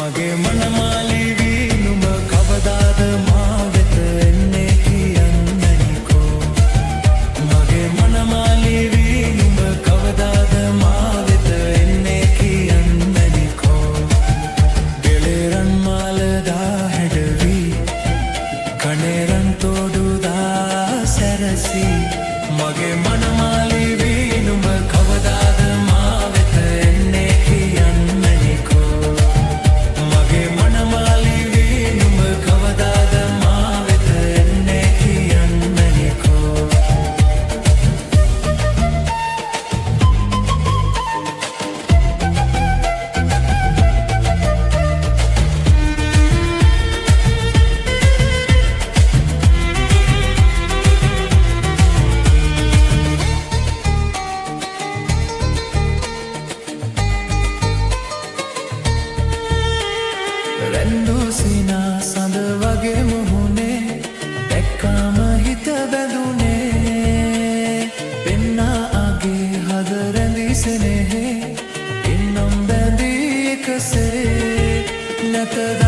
මගේ මනමාලි වී නුඹ කවදාද මා වෙත එන්නේ කියන්නනිකෝ මගේ මනමාලි වී නුඹ කවදාද මා වෙත එන්නේ කියන්නනිකෝ ගෙලෙරන් මාලදා හැඩවී කණෙරන් තෝඩුදා සැරසි මගේ මනමාලි වී නුඹ කවදාද මා වෙත එන්නේ කියන්නනිකෝ මගේ මනමාලි වී නුඹ කවදාද මා වෙත එන්නේ කියන්නනිකෝ රැන්දුසිනා සඳ වගේ මුහුණේ දැක්කාම හිත බැඳුනේ පෙන්නා අගේ හද රැඳී සෙනෙහේ ඉන්නම් බැඳී එකසේ නැතද